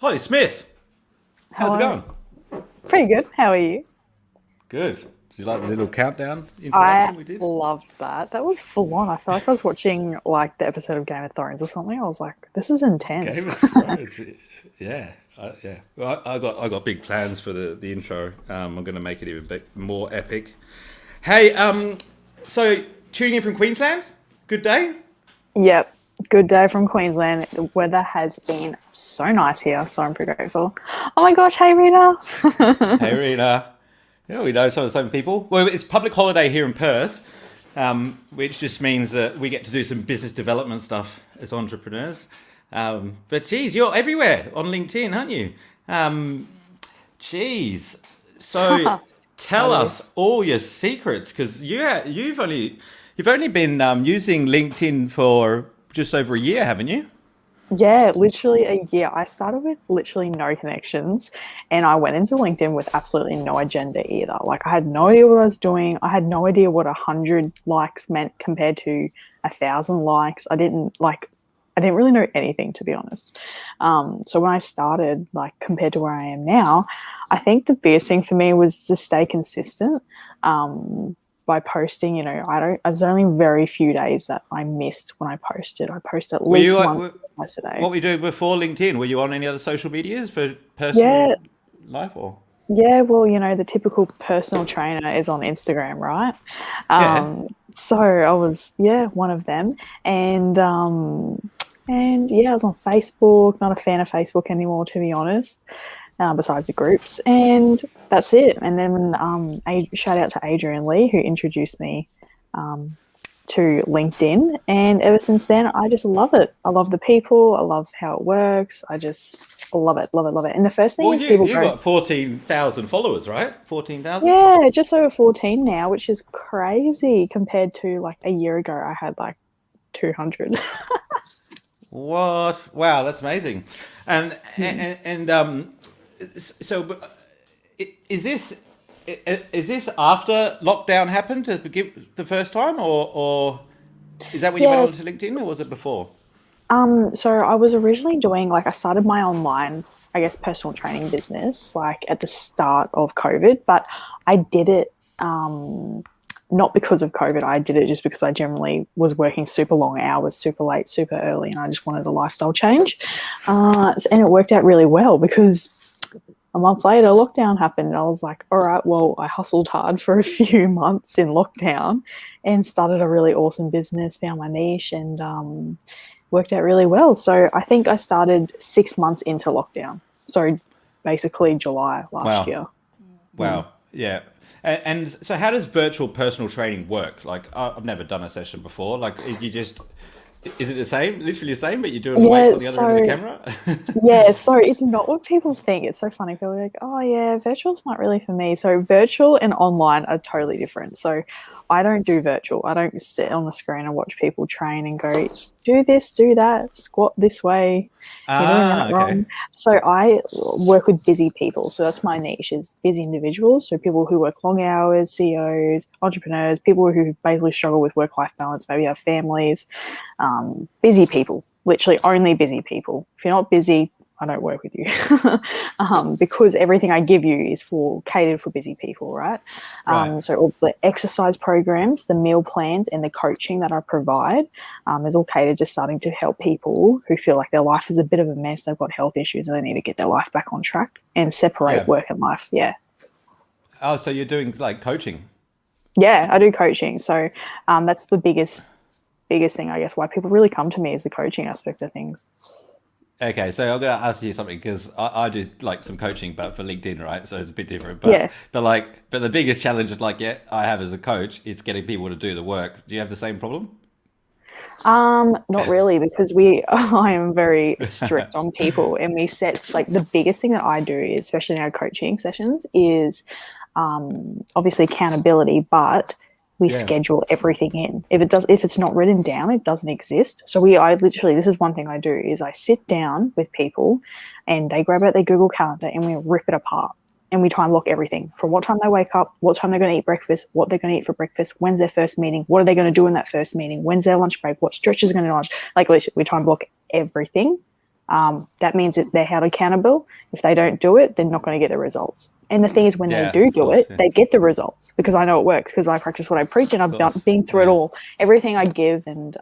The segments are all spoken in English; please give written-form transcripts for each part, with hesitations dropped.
Holly Smith, how's it Hello. going? Pretty good. How are you? Good. Did you like the little countdown I introduction we did? loved that. That was full on. I feel like I was watching like the episode of Game of Thrones or something. I was like, this is intense. Game of Thrones. Yeah, yeah. Well, I got big plans for the intro. I'm going to make it even more epic. Hey, so tuning in from Queensland. Good day. Yep. Good day from Queensland. The weather has been so nice here, so I'm pretty grateful. Oh my gosh, hey Hey, Rita. Rena. Yeah, we know some of the same people. Well, it's public holiday here in Perth, which just means that we get to do some business development stuff as entrepreneurs. But geez, you're everywhere on LinkedIn, aren't you? Um, Geez. So tell Totally. us all your secrets, because you've only been using LinkedIn for just over a year, haven't you? Yeah, literally a year. I started with literally no connections and I went into LinkedIn with absolutely no agenda either. Like I had no idea what I was doing. I had no idea what 100 likes meant compared to 1,000 likes. I didn't really know anything to be honest. So when I started, like compared to where I am now, I think the biggest thing for me was to stay consistent. By posting, there's only very few days that I missed when I posted. I post at Were you least once twice a what day. were you doing before LinkedIn? Were you on any other social medias for personal Yeah, life or? yeah. Well, the typical personal trainer is on Instagram, right? Yeah. So I was, yeah, one of them, and yeah, I was on Facebook. Not a fan of Facebook anymore, to be honest. Besides the groups, and that's it. And then shout out to Adrian Lee who introduced me um, to LinkedIn, and ever since then, I just love it. I love the people. I love how it works. I just love it, love it, love it. And the first thing Well, is you people you go, got 14,000 followers, right? 14,000. yeah, just over 14 now, which is crazy compared to like a year ago. I had like 200. What? Wow, that's amazing. And so, is this after lockdown happened to begin the first time, or is that when you went Yes. on to LinkedIn, or was it before? So I was originally doing like I started my online, I guess, personal training business like at the start of COVID, but I did it not because of COVID. I did it just because I generally was working super long hours, super late, super early, and I just wanted a lifestyle change. And it worked out really well because a month later, lockdown happened, and I was like, all right, well, I hustled hard for a few months in lockdown and started a really awesome business, found my niche, and worked out really well. So I think I started 6 months into lockdown. So basically July last Wow. year. Mm. Wow. Yeah. And so, how does virtual personal training work? Like, I've never done a session before. Like, is it the same, literally the same, but you're doing weights Yeah, on the other end of the so camera? Yeah, so it's not what people think. It's so funny. People are like, oh, yeah, virtual's not really for me. So, virtual and online are totally different. So, I don't do virtual. I don't sit on the screen and watch people train and go, do this, do that, squat this way. You're doing that Okay. wrong. So, I work with busy people. So, that's my niche is busy individuals. So, people who work long hours, CEOs, entrepreneurs, people who basically struggle with work life balance, maybe have families, busy people, literally only busy people. If you're not busy, I don't work with you because everything I give you is for catered for busy people, right? Right. So all the exercise programs, the meal plans, and the coaching that I provide is all catered to starting to help people who feel like their life is a bit of a mess. They've got health issues and they need to get their life back on track and separate Yeah. work and life. Yeah, Oh, so you're doing like coaching. yeah, I do coaching. So that's the biggest thing, I guess, why people really come to me is the coaching aspect of things. Okay, so I'm gonna ask you something because I do like some coaching, but for LinkedIn, right? So it's a bit different. But Yeah. but the biggest challenge is like, yeah, I have as a coach is getting people to do the work. Do you have the same problem? Not really, because I am very strict on people, and we set like the biggest thing that I do, especially in our coaching sessions, is obviously accountability, but we Yeah. schedule everything in. If it's not written down, it doesn't exist. So I literally, this is one thing I do is I sit down with people, and they grab out their Google Calendar, and we rip it apart. And we time block everything from what time they wake up, what time they're going to eat breakfast, what they're going to eat for breakfast, when's their first meeting, what are they going to do in that first meeting, when's their lunch break, what stretches are going to lunch. Like we time block everything, that means that they're held accountable. If they don't do it, they're not going to get the results. And the thing is, when they do it, they get the results because I know it works because I practice what I preach and I've been through it all. Everything I give and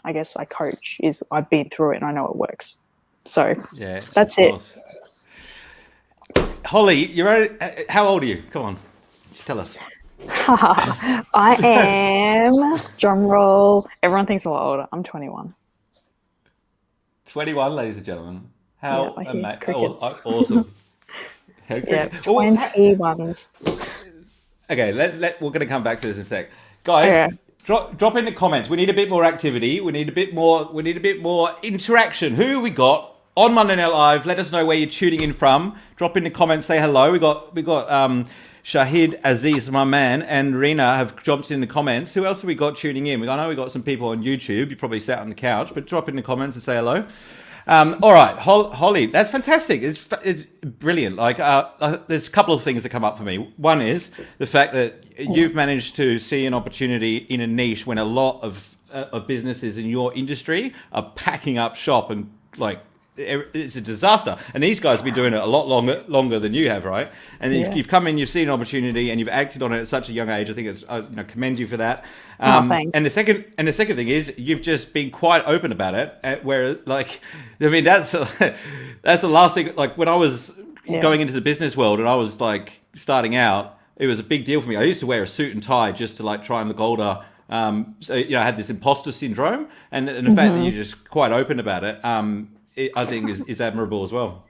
I guess I coach is I've been through it and I know it works. So that's it. Holly, how old are you? Come on, just tell us. I am, drum roll, everyone thinks I'm a lot older. I'm 21. 21, ladies and gentlemen. How awesome. Yeah, 21s. Okay, we're going to come back to this in a sec. Guys, drop in the comments. We need a bit more activity. We need a bit more interaction. Who we got on Monday Night Live? Let us know where you're tuning in from. Drop in the comments, say hello. We got Shahid Aziz, my man, and Rena have jumped in the comments. Who else have we got tuning in? I know we got some people on YouTube. You probably sat on the couch, but drop in the comments and say hello. All right, Holly, that's fantastic. It's brilliant. Like, there's a couple of things that come up for me. One is the fact that you've managed to see an opportunity in a niche when a lot of businesses in your industry are packing up shop and like it's a disaster. And these guys have been doing it a lot longer than you have, right? And you've come in, you've seen an opportunity, and you've acted on it at such a young age. I think it's commend you for that. Thanks. And the second thing is you've just been quite open about it. Where like, I mean, that's the last thing. Like when I was going into the business world and I was like starting out, it was a big deal for me. I used to wear a suit and tie just to like try and look older. So I had this imposter syndrome, and the fact that you're just quite open about it. I think is admirable as well.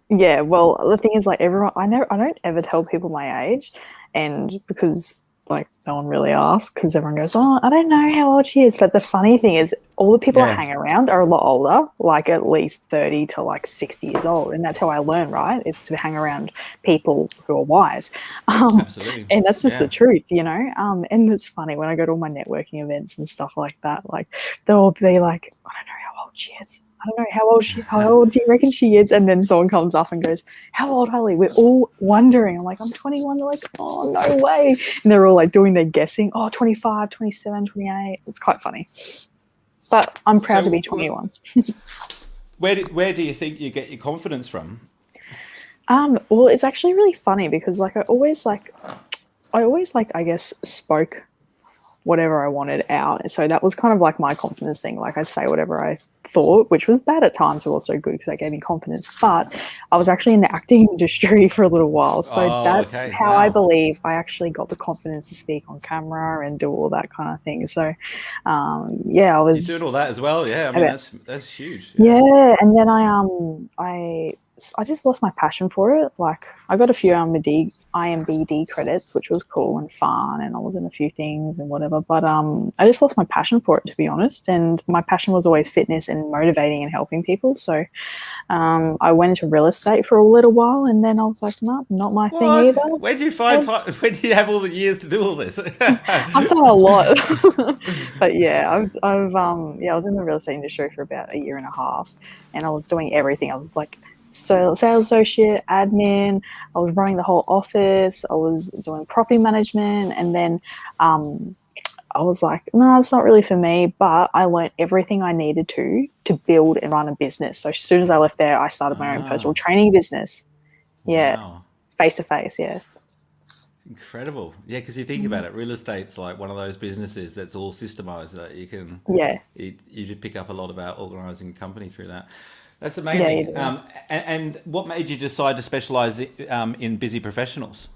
Yeah, well, the thing is, like everyone, I don't ever tell people my age, and because like no one really asks, because everyone goes, "Oh, I don't know how old she is." But the funny thing is, all the people I hang around are a lot older, like at least 30 to like 60 years old, and that's how I learn, right? Is to hang around people who are wise, and that's just the truth, And it's funny when I go to all my networking events and stuff like that. Like they'll be like, "I don't know how old she is. I don't know how old do you reckon she is?" And then someone comes up and goes, "How old, Holly?" We're all wondering. I'm like, "I'm 21. They're like, "Oh, no way." And they're all like doing their guessing. Oh, 25, 27, 28. It's quite funny. But I'm proud to be 21. Where do you think you get your confidence from? Well, it's actually really funny because like I always I guess spoke whatever I wanted out. So that was kind of like my confidence thing. Like I'd say whatever I thought, which was bad at times, but also good because that gave me confidence. But I was actually in the acting industry for a little while. So that's how I believe I actually got the confidence to speak on camera and do all that kind of thing. So, I was... You did all that as well? Yeah, I mean, that's huge. Yeah, and then I just lost my passion for it. Like I got a few IMBD credits, which was cool and fun, and I was in a few things and whatever. But I just lost my passion for it, to be honest. And my passion was always fitness and motivating and helping people. So I went into real estate for a little while, and then I was like, no, not my thing either. Where do you find time? Where do you have all the years to do all this? I've done a lot, but yeah, I was in the real estate industry for about a year and a half, and I was doing everything. I was like, so sales associate, admin, I was running the whole office, I was doing property management, and then I was like, no, it's not really for me, but I learned everything I needed to build and run a business. So as soon as I left there, I started my own personal training business. Yeah, face-to-face, yeah. Incredible. Yeah, because you think about it, real estate's like one of those businesses that's all systemized that you can, you did pick up a lot about organizing a company through that. That's amazing. And what made you decide to specialize in busy professionals?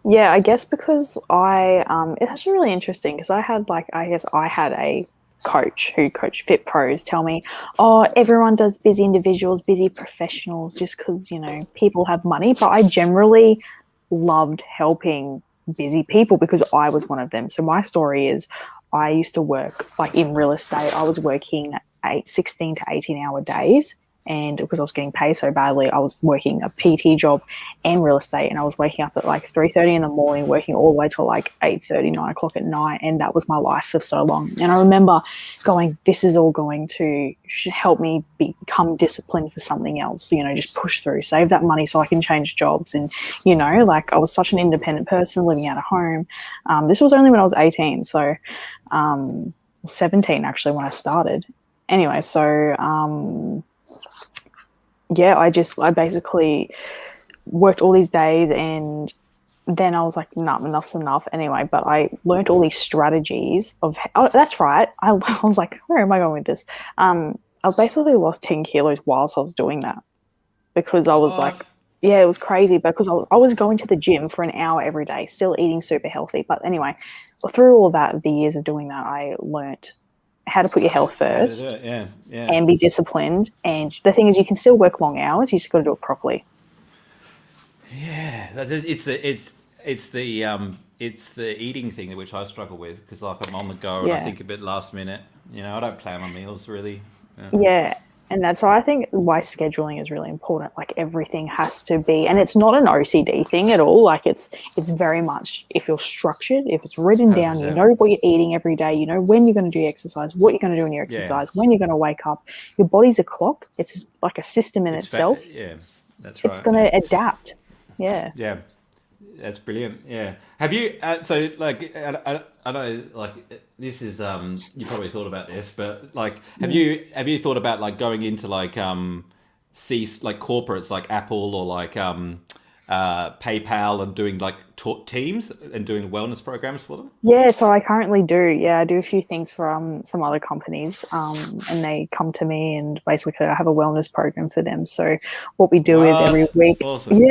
Yeah, I guess because it's actually really interesting because I had a coach who coached Fit Pros tell me, oh, everyone does busy individuals, busy professionals just because, people have money. But I generally loved helping busy people because I was one of them. So my story is I used to work like in real estate. I was working 16 to 18-hour days. And because I was getting paid so badly, I was working a PT job and real estate. And I was waking up at like 3:30 in the morning, working all the way till like 8:30, 9 o'clock at night. And that was my life for so long. And I remember going, this is all going to help me become disciplined for something else, just push through, save that money so I can change jobs. And, like I was such an independent person living out of home. This was only when I was 18. So 17 actually when I started. Anyway, so... yeah, I basically worked all these days, and then I was like, nah, enough's enough anyway. But I learned all these strategies of, oh, that's right. I was like, where am I going with this? I basically lost 10 kilos whilst I was doing that because I was What? like, yeah, it was crazy because I was going to the gym for an hour every day, still eating super healthy. But anyway, through all that, the years of doing that, I learnt how to put your health How to do first it? Yeah, yeah. and be disciplined. And the thing is, you can still work long hours. You just got to do it properly. Yeah, it's the eating thing which I struggle with because like I'm on the go and I Yeah. think a bit last minute. You know, I don't plan my meals really. Yeah. Yeah. And that's why I think why scheduling is really important. Like everything has to be, and it's not an OCD thing at all. Like it's very much if you're structured, if it's written down, you 100%. know what you're eating every day, you know when you're going to do exercise, what you're going to do in your Yeah, exercise, when you're going to wake up. Your body's a clock. It's like a system in itself. yeah, that's It's right. going Yeah, to adapt. Yeah. yeah, that's brilliant. Yeah. Have you so like I know like this is you probably thought about this, but like have you thought about like going into like C like corporates like Apple or like PayPal and doing like teams and doing wellness programs for them? Yeah, so I currently do. Yeah, I do a few things for some other companies, and they come to me, and basically I have a wellness program for them. So what we do is every What? week. Awesome. Yeah,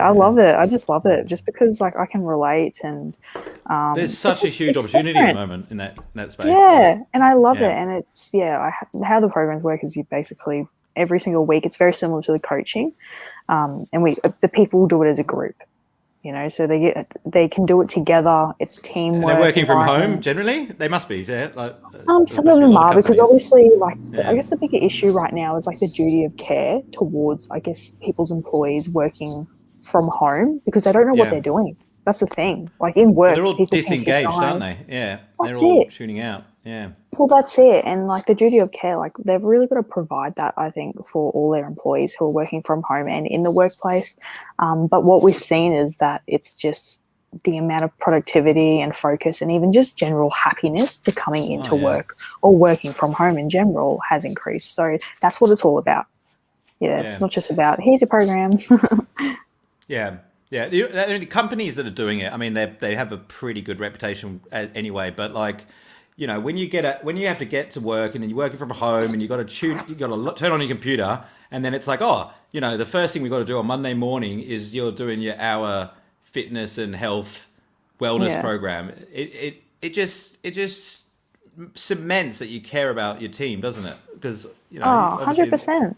I Yeah. love it. I just love it, just because like I can relate, and There's it's such a just huge it's opportunity at the different. moment in that space. Like, Yeah, and I love it, yeah. and it's yeah. How the programs work is you basically every single week. It's very similar to the coaching, and the people do it as a group. You know, so they can do it together. It's And they're teamwork working from home environment. generally. They must be, yeah. Like, Some of especially a them lot of are because companies. obviously, like I Yeah. guess the bigger issue right now is like the duty of care towards, I guess, people's employees working from home because they don't know what Yeah. they're doing. That's the thing. Like in Well, they're work, all people can keep an disengaged, aren't eye. they? Yeah. They're That's all it. tuning out. Yeah. Well, that's it. And like the duty of care, like they've really got to provide that, I think, for all their employees who are working from home and in the workplace. But what we've seen is that it's just the amount of productivity and focus and even just general happiness to coming Oh, into yeah. work or working from home in general has increased. So that's what it's all about. Yeah, it's Yeah. not just about here's your program. Yeah. Yeah. I mean, companies that are doing it, I mean, they have a pretty good reputation anyway. But like, you know, when you have to get to work and then you're working from home and you got to turn on your computer, and then it's like, oh, you know, the first thing we got to do on Monday morning is you're doing your hour fitness and health wellness Yeah. program. It just cements that you care about your team, doesn't it? Because you know, Oh, obviously 100%.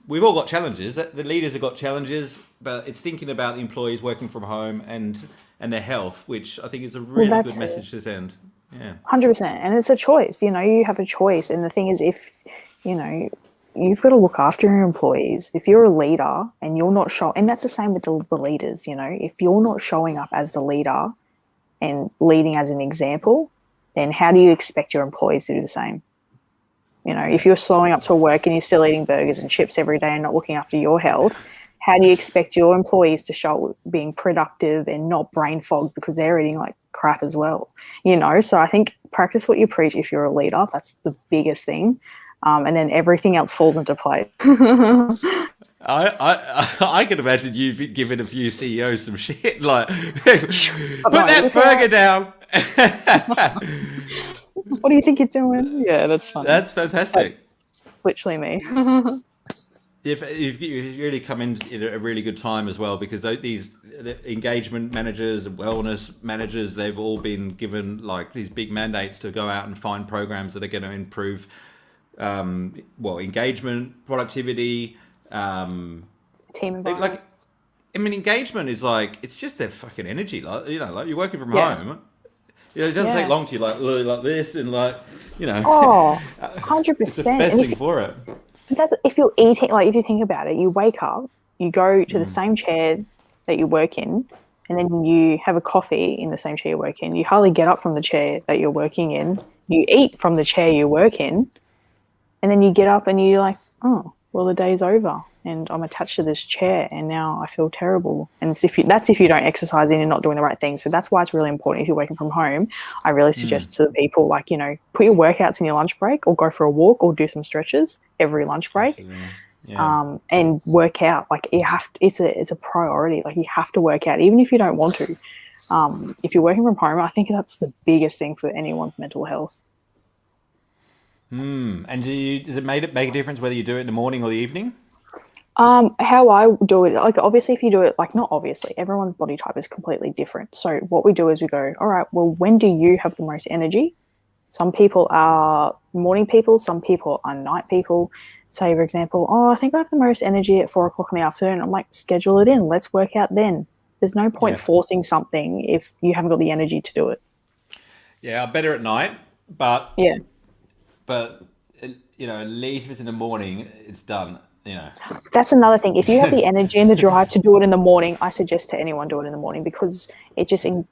we've all got challenges. The leaders have got challenges, but it's thinking about the employees working from home and their health, which I think is a Well, really good that's it. message to send. Yeah, 100%. And it's a choice. You know, you have a choice. And the thing is, if, you know, you've got to look after your employees. If you're a leader and you're not showing, and that's the same with the leaders, you know, if you're not showing up as the leader and leading as an example, then how do you expect your employees to do the same? You know, if you're slowing up to work and you're still eating burgers and chips every day and not looking after your health, how do you expect your employees to show up being productive and not brain fogged because they're eating like crap as well? You know, so I think practice what you preach if you're a leader. That's the biggest thing. And then everything else falls into place. I can imagine you've given a few CEOs some shit like, put But no, that look burger out. down. What do you think you're doing? Yeah, that's funny. That's Like, fantastic. literally me. If you really come in at a really good time as well, because these engagement managers and wellness managers, they've all been given like these big mandates to go out and find programs that are going to improve, engagement, productivity. Team environment. Like, I mean, engagement is like it's just their fucking energy. Like you know, like you're working from Yeah. home. You know, it doesn't take Yeah. long to you like this and like you know, Oh, it's the 100%. best And if thing for it. that's if you're eating, like if you think about it, you wake up, you go to the same chair that you work in, and then you have a coffee in the same chair you work in. You hardly get up from the chair that you're working in. You eat from the chair you work in, and then you get up and you're like, oh, well, the day's over, and I'm attached to this chair, and now I feel terrible. And it's that's if you don't exercise and you're not doing the right thing. So that's why it's really important if you're working from home. I really suggest to people like put your workouts in your lunch break, or go for a walk, or do some stretches every lunch break. Absolutely. Yeah. and work out. Like you have to, it's a priority. Like you have to work out, even if you don't want to. If you're working from home, I think that's the biggest thing for anyone's mental health. And does it make a difference whether you do it in the morning or the evening? How I do it, like obviously, if you do it, like not obviously, everyone's body type is completely different. So what we do is we go, all right, well, when do you have the most energy? Some people are morning people, some people are night people. Say, for example, oh, I think I have the most energy at 4 o'clock in the afternoon. I'm like, schedule it in. Let's work out then. There's no point Yeah. forcing something if you haven't got the energy to do it. Yeah, I'm better at night, but Yeah. but at least if it's in the morning, it's done. That's another thing. If you have the energy and the drive to do it in the morning, I suggest to anyone do it in the morning because it just, it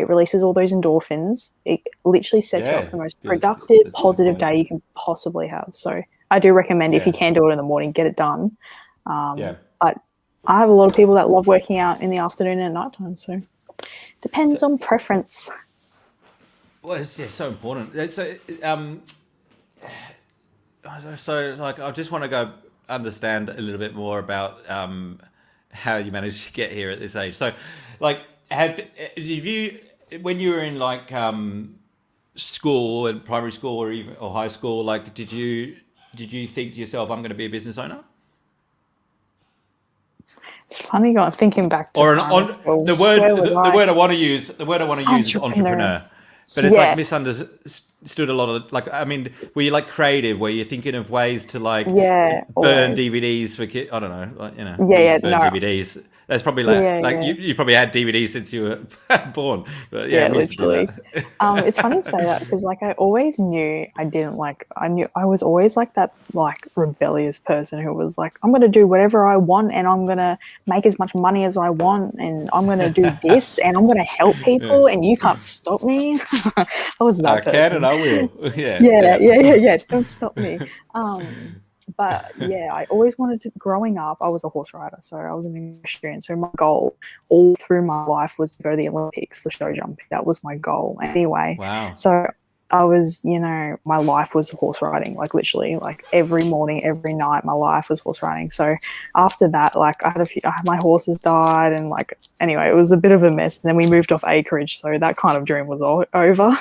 releases all those endorphins. It literally sets you up Yeah, for the most because productive, that's the positive point. day you can possibly have. So I do recommend if you Yeah, can do it in the morning, get it done. yeah. But I have a lot of people that love working out in the afternoon and at nighttime. So So, depends on preference. well, it's so important. So like, I just want to go understand a little bit more about how you managed to get here at this age. So, like, have you when you were in like school and primary school or even or high school, like, did you think to yourself, I'm going to be a business owner? It's funny going thinking back to Or primary school. the word Where was the I? word I want to use is Entrepreneur. entrepreneur, but it's like Yes. misunderstood a lot of like, I mean, were you like creative? Were you thinking of ways to like Yeah, burn always. DVDs for kids? I don't know, like, Yeah, we used yeah, to burn no. DVDs. That's probably Yeah, like yeah. you probably had DVDs since you were born, but yeah, Yeah, we used to do literally. that. It's funny you say that because like I always knew I didn't like I knew I was always like that like rebellious person who was like, I'm gonna do whatever I want and I'm gonna make as much money as I want and I'm gonna do this and I'm gonna help Yeah. people and you can't stop me. I was I that can and person. I will. Yeah, Yeah, yeah, yeah, yeah, yeah. Don't stop me. But yeah, I always wanted to. Growing up, I was a horse rider, so I was an equestrian. So my goal all through my life was to go to the Olympics for show jumping. That was my goal anyway. wow. So I was, my life was horse riding, like literally, like every morning, every night, my life was horse riding. So after that, like my horses died, and like anyway, it was a bit of a mess. And then we moved off acreage, so that kind of dream was all over.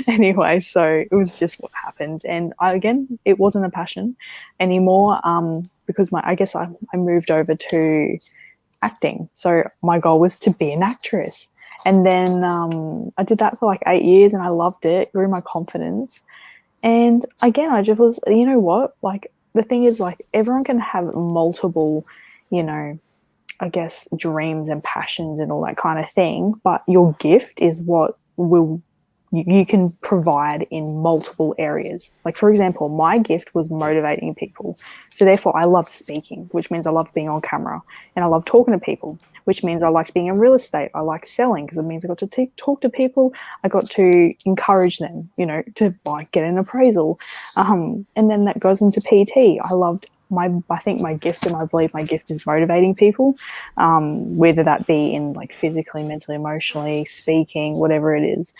Anyway, so it was just what happened, and again, it wasn't a passion anymore. Because I guess I moved over to acting. So my goal was to be an actress. And then I did that for like 8 years and I loved it, grew my confidence. And again, I just was, you know what? Like the thing is, like everyone can have multiple, you know, I guess dreams and passions and all that kind of thing. But your gift is what will you can provide in multiple areas. Like, for example, my gift was motivating people. So, therefore, I love speaking, which means I love being on camera and I love talking to people, which means I liked being in real estate. I like selling because it means I got to talk to people. I got to encourage them, to like get an appraisal. And then that goes into PT. I think my gift, and I believe my gift is motivating people, whether that be in like physically, mentally, emotionally, speaking, whatever it is.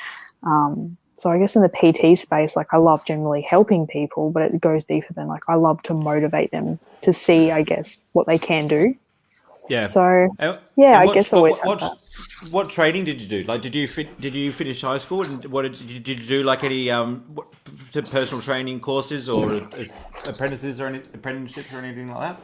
So I guess in the PT space, like I love generally helping people, but it goes deeper than like I love to motivate them to see, I guess, what they can do. Yeah. So And, yeah, and I guess I always had that. what training did you do? Like, did you finish high school and did you do like any personal training courses or apprentices or any apprenticeships or anything like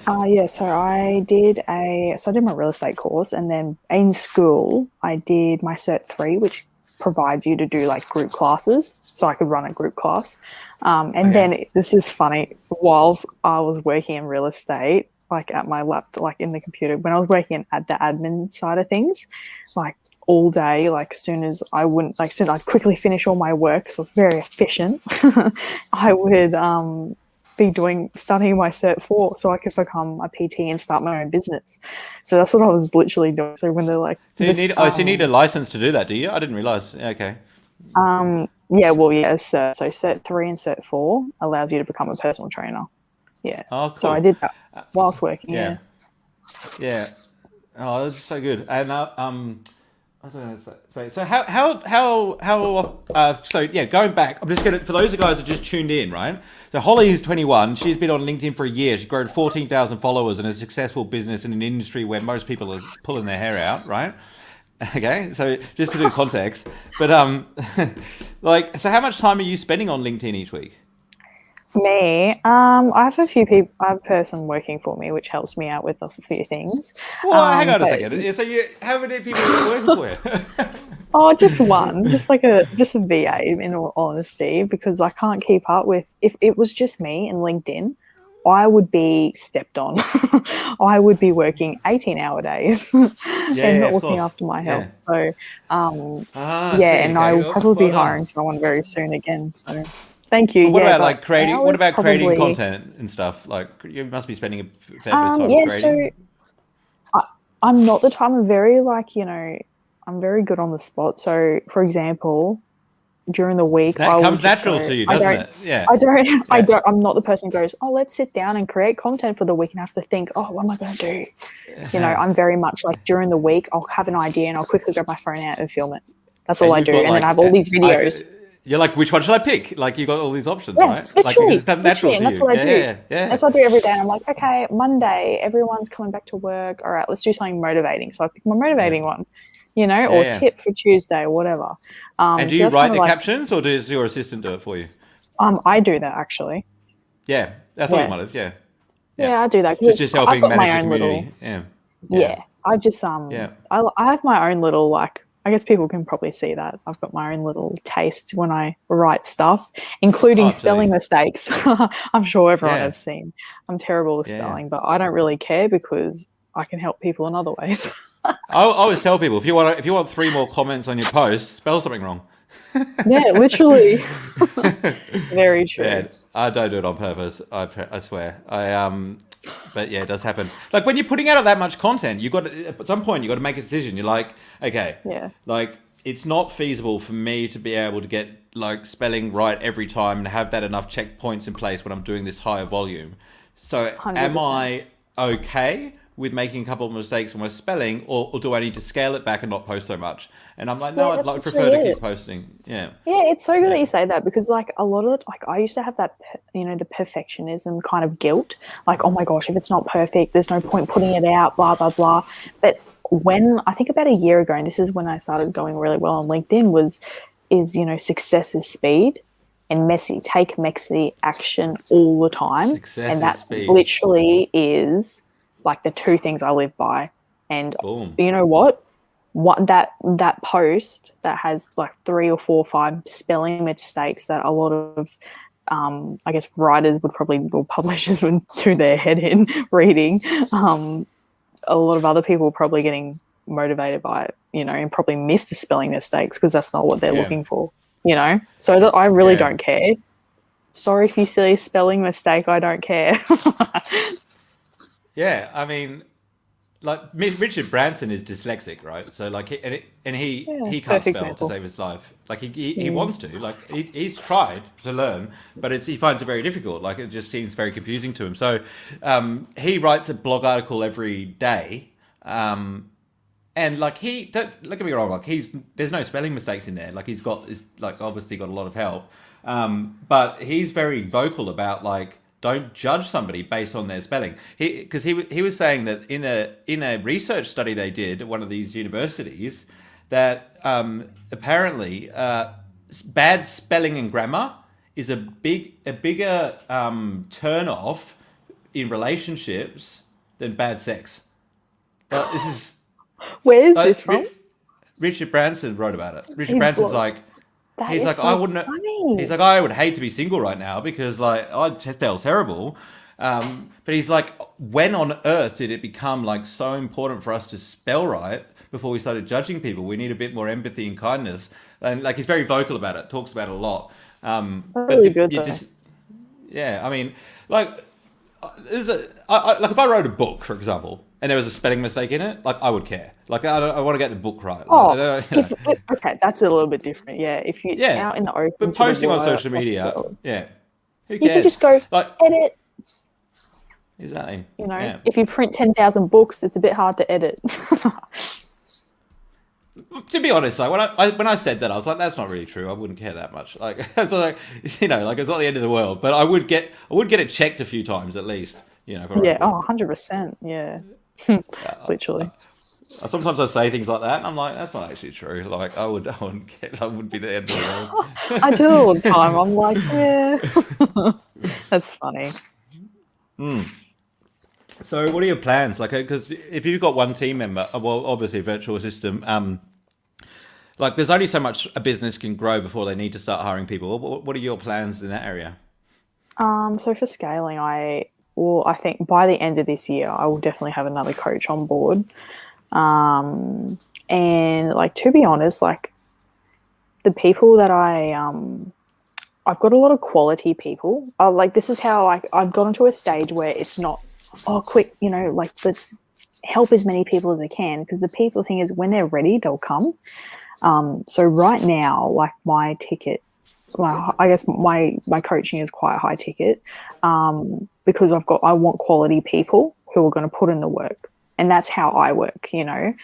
that? Yeah, so I did my real estate course, and then in school I did my Cert 3, which provides you to do like group classes. So I could run a group class. And Okay. then this is funny. Whilst I was working in real estate, like at my laptop, like in the computer, when I was working at the admin side of things, like all day, like soon I'd quickly finish all my work because I was very efficient. I would be studying my Cert 4 so I could become a PT and start my own business. So that's what I was literally doing. So when they're like So you this, need so you need a license to do that, do you? I didn't realize. Okay. yeah, well, yeah, Cert. So Cert 3 and Cert 4 allows you to become a personal trainer. Yeah. Oh, So I cool. did that whilst working. Yeah. Yeah. Yeah. Oh, that's so good. And was going to say. So so yeah, going back, I'm just gonna, for those of you guys that just tuned in, right? So Holly is 21. She's been on LinkedIn for a year. She's grown 14,000 followers and a successful business in an industry where most people are pulling their hair out, right? Okay, so just to do context, but like, so how much time are you spending on LinkedIn each week? Me, I have a few people. I have a person working for me, which helps me out with a few things. Well, hang on a But second. So how many people are you working for? oh, just one, just a VA. In all honesty, because I can't keep up with. If it was just me and LinkedIn, I would be stepped on. I would be working 18-hour days and Yeah, not of looking course. after my health. Yeah. So, Ah, I yeah, see. and I Okay, will probably well be done. hiring someone very soon again. So, thank you. But what Yeah, about but like creating? What hours about creating probably. content and stuff? Like you must be spending a fair bit of time Yeah. So creating. I, I'm not the type. I'm very like I'm very good on the spot. So, for example, during the week, I will Comes just natural go. to you, I doesn't don't. it? Yeah. I don't. I Yeah. don't. I'm not the person who goes. Oh, let's sit down and create content for the week and have to think. Oh, what am I going to do? I'm very much like during the week, I'll have an idea and I'll quickly grab my phone out and film it. That's all And I you've do, got and then I like, have all these videos. you're like, which one should I pick? Like you've got all these options, Yeah, right? Like because literally, it's come literally, natural and to that's you. what I Yeah, do. yeah, yeah. That's what I do every day. And I'm like, okay, Monday, everyone's coming back to work. All right, let's do something motivating. So I pick my Yeah, motivating one, yeah, or yeah. tip for Tuesday or whatever. And do So you that's kind write of the like, captions or does your assistant do it for you? I do that actually. Yeah, I thought you Yeah, might have. Yeah, yeah. yeah, I do that Just because just I've helping got manage my the own little. community. Yeah, yeah, Yeah, I just yeah. I have my own little like. I guess people can probably see that I've got my own little taste when I write stuff, Oh, including spelling absolutely. mistakes. I'm sure everyone Yeah, has seen. I'm terrible with yeah, yeah. spelling, but I don't really care because I can help people in other ways. I always tell people if you want three more comments on your post, spell something wrong. Yeah, literally. Very true. Yeah, I don't do it on purpose. I swear. But yeah, it does happen. Like when you're putting out that much content, you got to, at some point you got to make a decision. You're like, okay, Yeah, like it's not feasible for me to be able to get like spelling right every time and have that enough checkpoints in place when I'm doing this higher volume. So am 100%. I okay with making a couple of mistakes with my spelling, or do I need to scale it back and not post so much? And I'm like, no, Yeah, I'd that's like actually prefer to keep it. posting. Yeah, Yeah, it's so good that yeah, you say that because, like, a lot of like, I used to have that, the perfectionism kind of guilt. Like, oh my gosh, if it's not perfect, there's no point putting it out, blah, blah, blah. But when I think about a year ago, and this is when I started going really well on LinkedIn, success is speed and messy. Take messy action all the time. success And is that speed. literally is like the two things I live by. And Boom. you know what that post that has like 3 or 4 or 5 spelling mistakes that a lot of I guess writers would probably or publishers would do their head in reading. A lot of other people are probably getting motivated by it, and probably miss the spelling mistakes because that's not what they're Yeah, looking for. So that I really yeah, don't care. Sorry if you see a spelling mistake, I don't care. yeah. I mean, like Richard Branson is dyslexic, right? So like, Yeah, he can't perfect spell to example. save his life. Like he Mm. wants to. Like he's tried to learn, but he finds it very difficult. Like it just seems very confusing to him. So he writes a blog article every day. And like don't get me wrong, like there's no spelling mistakes in there. Like he's like obviously got a lot of help. But he's very vocal about like don't judge somebody based on their spelling. He was saying that in a research study they did at one of these universities that apparently bad spelling and grammar is a bigger turn off in relationships than bad sex. This is Where is this like from? Richard Branson wrote about it. Richard His Branson's blog. like, That he's is like, I so wouldn't. He's funny. like, I would hate to be single right now because like I felt terrible. But he's like, when on earth did it become like so important for us to spell right before we started judging people? We need a bit more empathy and kindness. And like he's very vocal about it, talks about it a lot. But Really good you though. just, yeah, I mean, like like if I wrote a book, for example, and there was a spelling mistake in it, like I would care. Like I want to get the book right. Like, I Oh, don't, if okay, that's a little bit different. Yeah, if it's yeah. out in the open But to the posting on social like media, world, yeah, who you can cares? just go Like edit. exactly, yeah, If you print 10,000 books, it's a bit hard to edit. To be honest, like when I said that, I was like, that's not really true. I wouldn't care that much. Like, it's like, like it's not the end of the world. But I would get it checked a few times at least. For Yeah, a oh, week. 100%. Yeah. Literally. Sometimes I say things like that, and I'm like, that's not actually true. Like, I wouldn't be the end of the world. I do it all the time. I'm like, yeah. That's funny. So, what are your plans? Like, because if you've got one team member, well, obviously a virtual assistant, like there's only so much a business can grow before they need to start hiring people. What are your plans in that area? So for scaling, I think by the end of this year, I will definitely have another coach on board. And like, to be honest, like the people that I've got a lot of quality people. Like this is how I've gotten to a stage where it's not, oh, quick, like let's help as many people as I can, because the people thing is when they're ready, they'll come. So right now, like my ticket, I guess my coaching is quite high ticket, because I want quality people who are going to put in the work, and that's how I work. I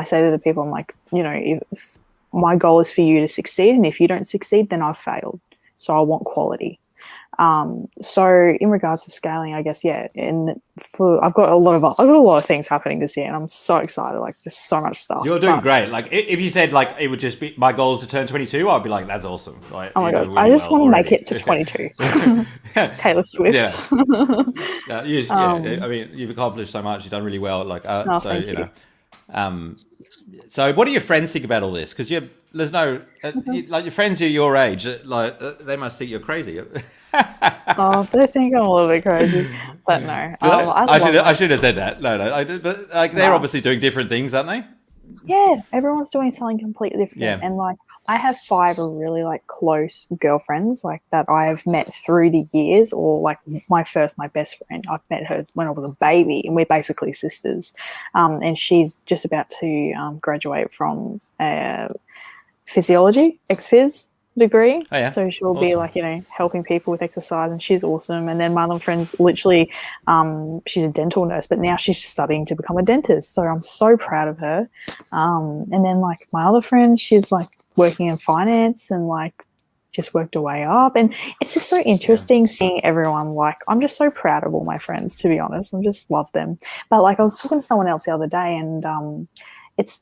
say to the people, I'm like, if my goal is for you to succeed, and if you don't succeed, then I've failed. So I want quality. So in regards to scaling, I guess, yeah, I've got a lot of things happening this year, and I'm so excited, like just so much stuff. You're doing great. Like if you said like it would just be my goal is to turn 22, I'd be like, that's awesome. Like, oh my god, really I just want to already. make it to 22. Taylor Swift. Yeah. I mean, you've accomplished so much. You've done really well. Like, Thank you. So what do your friends think about all this? Because there's no like your friends are your age. They must think you're crazy. Oh, they think I'm a little bit crazy, but no. I should have said that. No, I did, but like they're No. obviously doing different things, aren't they? Yeah, everyone's doing something completely different. Yeah. And like I have 5 really like close girlfriends like that I've met through the years, or like my best friend. I've met her when I was a baby, and we're basically sisters. And she's just about to graduate from physiology, ex-phys degree. Oh, yeah. So she'll Awesome. be like, helping people with exercise, and she's awesome. And then my other friend's literally, she's a dental nurse, but now she's studying to become a dentist. So I'm so proud of her. And then like my other friend, she's like working in finance and like just worked her way up. And it's just so interesting seeing everyone. Like, I'm just so proud of all my friends, to be honest. I just love them. But like I was talking to someone else the other day, and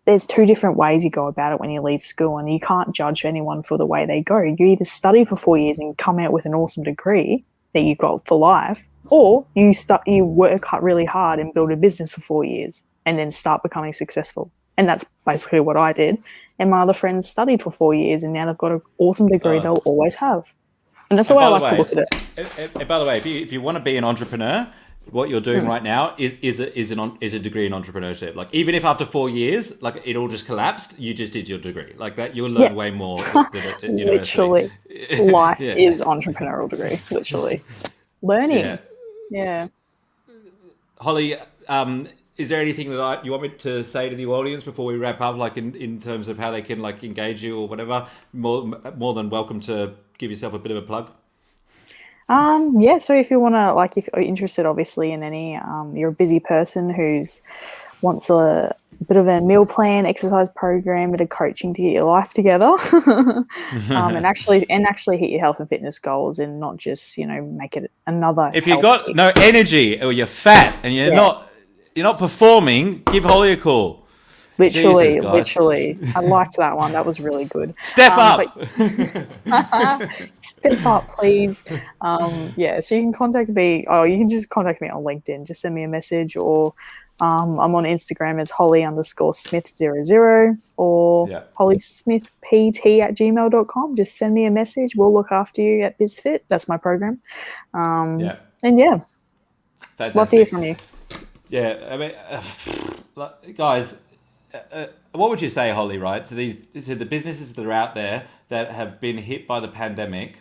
there's 2 different ways you go about it when you leave school, and you can't judge anyone for the way they go. You either study for 4 years and come out with an awesome degree that you've got for life, or you work really hard and build a business for 4 years and then start becoming successful. And that's basically what I did. And my other friends studied for 4 years, and now they've got an awesome degree they'll always have. And that's the way I like to look at it. By the way, if you want to be an entrepreneur, what you're doing right now is a degree in entrepreneurship. Like even if after 4 years, like it all just collapsed, you just did your degree. Like that, you'll learn way more. Literally, life is entrepreneurial degree. Literally, learning. Yeah. Holly, is there anything that you want me to say to the audience before we wrap up? Like in terms of how they can like engage you or whatever. More than welcome to give yourself a bit of a plug. Yeah, so if you want to, like, if you're interested, obviously, in any, you're a busy person who's wants a bit of a meal plan, exercise program, bit of coaching to get your life together, and actually hit your health and fitness goals, and not just, make it another. If you've got no energy or you're fat and you're not performing, give Holly a call. Literally. Jesus, I liked that one. That was really good. Step up. Step up, please. So you can contact me. Oh, you can just contact me on LinkedIn. Just send me a message, or I'm on Instagram as Holly_Smith00 or hollysmithpt@gmail.com. Just send me a message. We'll look after you at Bizfit. That's my program. And Fantastic. love to hear from you. Yeah, I mean, guys. What would you say, Holly? Right, to the businesses that are out there that have been hit by the pandemic,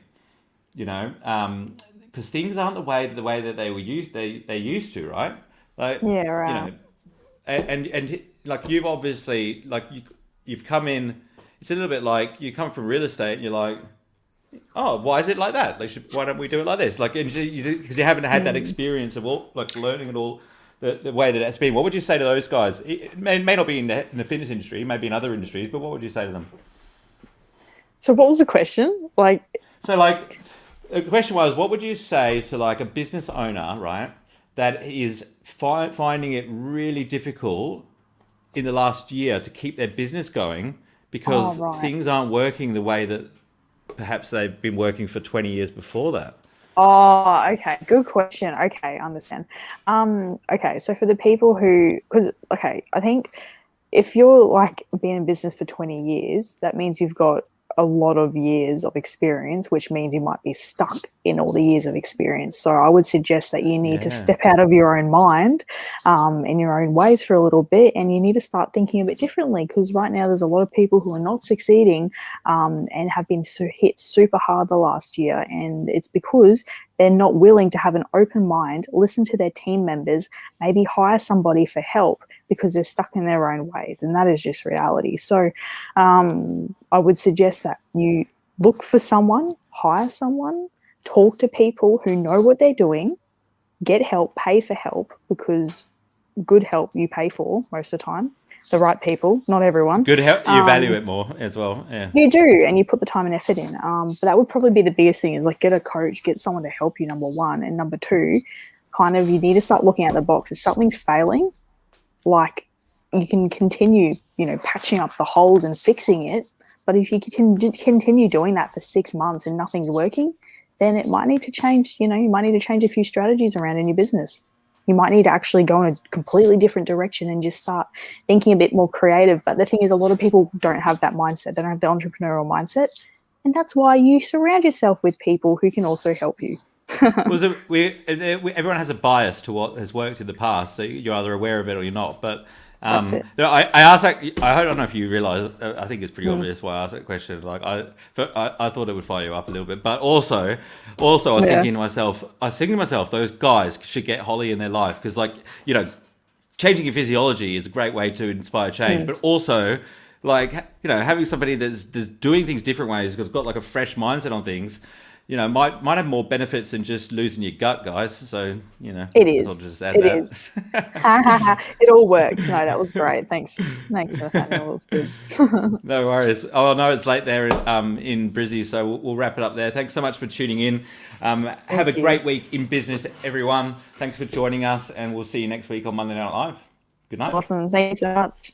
because things aren't the way that they used to, right? Like, right. And like you've obviously you've come in. It's a little bit like you come from real estate, and you're like, oh, why is it like that? Why don't we do it like this? Like, because you haven't had that experience of all learning it all the way that that's been. What would you say to those guys? It may not be in the fitness industry, maybe in other industries, but what would you say to them? So what was the question? Like, So, like, the question was, what would you say to like a business owner, right, that is finding it really difficult in the last year to keep their business going oh, because right. things aren't working the way that perhaps they've been working for 20 years before that? Oh, okay. Good question. Okay, I understand. Okay, so for the people who, because, okay, I think if you're like been in business for 20 years, that means you've got a lot of years of experience, which means you might be stuck in all the years of experience. So I would suggest that you need to Yeah. step out of your own mind in your own ways for a little bit, and you need to start thinking a bit differently, because right now there's a lot of people who are not succeeding and have been hit super hard the last year, and it's because they're not willing to have an open mind, listen to their team members, maybe hire somebody for help because they're stuck in their own ways. And that is just reality. So I would suggest that you look for someone, hire someone, talk to people who know what they're doing, get help, pay for help, because good help you pay for most of the time. The right people, not everyone. Good help. You value it more as well. Yeah. You do, and you put the time and effort in. But that would probably be the biggest thing, is like get a coach, get someone to help you, number one. And number two, kind of you need to start looking at the box. If something's failing, like you can continue, patching up the holes and fixing it. But if you continue doing that for 6 months and nothing's working, then it might need to change. You might need to change a few strategies around in your business. You might need to actually go in a completely different direction and just start thinking a bit more creative. But the thing is, a lot of people don't have that mindset. They don't have the entrepreneurial mindset. And that's why you surround yourself with people who can also help you. Well, everyone has a bias to what has worked in the past, so you're either aware of it or you're not. But That's it. I asked that. I don't know if you realise. I think it's pretty obvious why I asked that question. Like I thought it would fire you up a little bit, but also, I was thinking to myself, those guys should get Holly in their life because, like, changing your physiology is a great way to inspire change, but also, like, having somebody that's doing things different ways, who's got like a fresh mindset on things, might have more benefits than just losing your gut, guys. So, It is. I'll just add It that. is. It all works. No, that was great. Thanks, Nathaniel. It was good. No worries. Oh, no, it's late there in Brizzy, so we'll wrap it up there. Thanks so much for tuning in. Have a great week in business, everyone. Thanks for joining us, and we'll see you next week on Monday Night Live. Good night. Awesome. Thanks so much.